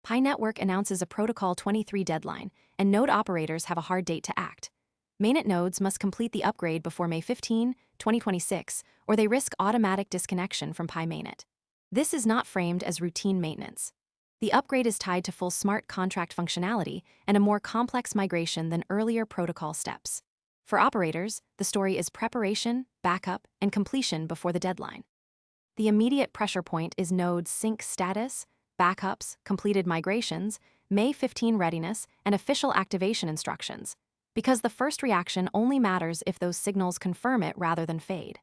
Pi Network announces a Protocol 23 deadline, and node operators have a hard date to act. Mainnet nodes must complete the upgrade before May 15, 2026, or they risk automatic disconnection from Pi Mainnet. This is not framed as routine maintenance. The upgrade is tied to full smart contract functionality and a more complex migration than earlier protocol steps. For operators, the story is preparation, backup, and completion before the deadline. The immediate pressure point is nodes sync status, backups, completed migrations, May 15 readiness, and official activation instructions, because the first reaction only matters if those signals confirm it rather than fade.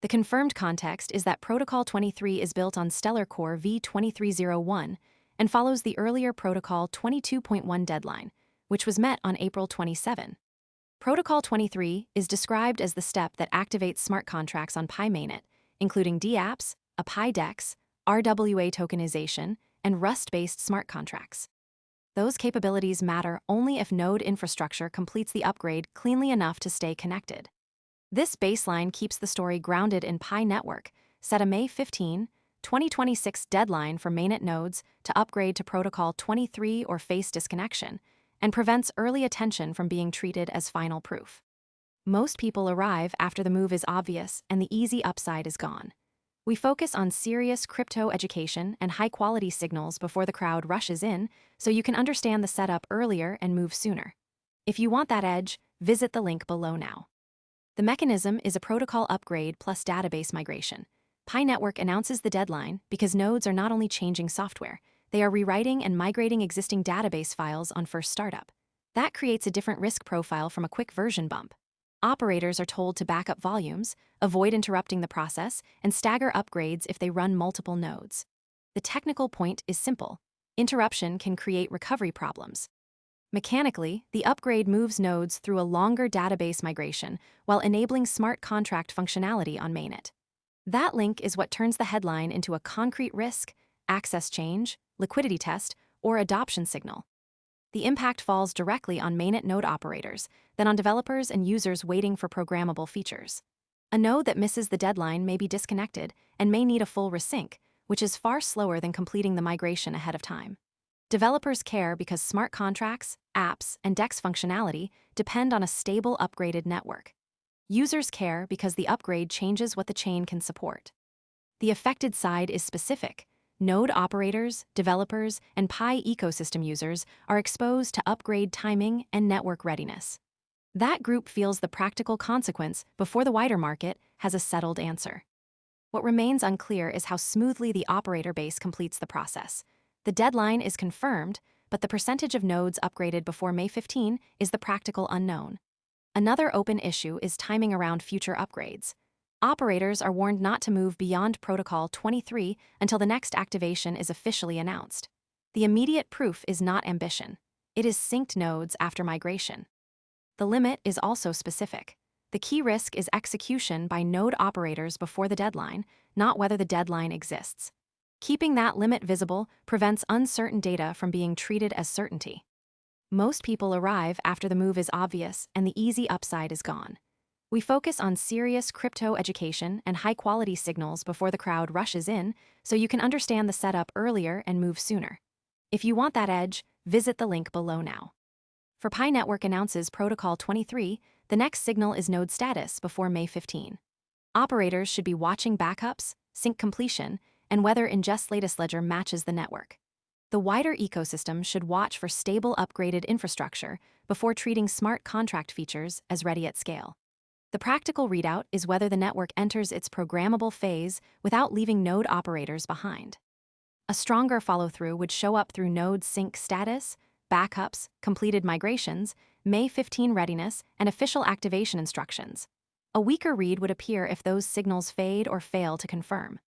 The confirmed context is that Protocol 23 is built on Stellar Core v2301 and follows the earlier Protocol 22.1 deadline, which was met on April 27. Protocol 23 is described as the step that activates smart contracts on Pi Mainnet, including dApps, a Pi DEX, RWA tokenization, and Rust-based smart contracts. Those capabilities matter only if node infrastructure completes the upgrade cleanly enough to stay connected. This baseline keeps the story grounded in Pi Network, set a May 15, 2026 deadline for mainnet nodes to upgrade to Protocol 23 or face disconnection, and prevents early attention from being treated as final proof. Most people arrive after the move is obvious and the easy upside is gone. We focus on serious crypto education and high-quality signals before the crowd rushes in, so you can understand the setup earlier and move sooner. If you want that edge, visit the link below now. The mechanism is a protocol upgrade plus database migration. Pi Network announces the deadline because nodes are not only changing software, they are rewriting and migrating existing database files on first startup. That creates a different risk profile from a quick version bump. Operators are told to back up volumes, avoid interrupting the process, and stagger upgrades if they run multiple nodes. The technical point is simple. Interruption can create recovery problems. Mechanically, the upgrade moves nodes through a longer database migration while enabling smart contract functionality on Mainnet. That link is what turns the headline into a concrete risk, access change, liquidity test, or adoption signal. The impact falls directly on Mainnet node operators, then on developers and users waiting for programmable features. A node that misses the deadline may be disconnected and may need a full resync, which is far slower than completing the migration ahead of time. Developers care because smart contracts, apps, and DEX functionality depend on a stable, upgraded network. Users care because the upgrade changes what the chain can support. The affected side is specific. Node operators, developers, and Pi ecosystem users are exposed to upgrade timing and network readiness. That group feels the practical consequence before the wider market has a settled answer. What remains unclear is how smoothly the operator base completes the process. The deadline is confirmed, but the percentage of nodes upgraded before May 15 is the practical unknown. Another open issue is timing around future upgrades. Operators are warned not to move beyond Protocol 23 until the next activation is officially announced. The immediate proof is not ambition. It is synced nodes after migration. The limit is also specific. The key risk is execution by node operators before the deadline, not whether the deadline exists. Keeping that limit visible prevents uncertain data from being treated as certainty. Most people arrive after the move is obvious and the easy upside is gone. We focus on serious crypto education and high-quality signals before the crowd rushes in, so you can understand the setup earlier and move sooner. If you want that edge, visit the link below now. For Pi Network announces Protocol 23, the next signal is node status before May 15. Operators should be watching backups, sync completion, and whether ingest latest ledger matches the network. The wider ecosystem should watch for stable upgraded infrastructure before treating smart contract features as ready at scale. The practical readout is whether the network enters its programmable phase without leaving node operators behind. A stronger follow-through would show up through node sync status, backups, completed migrations, May 15 readiness, and official activation instructions. A weaker read would appear if those signals fade or fail to confirm.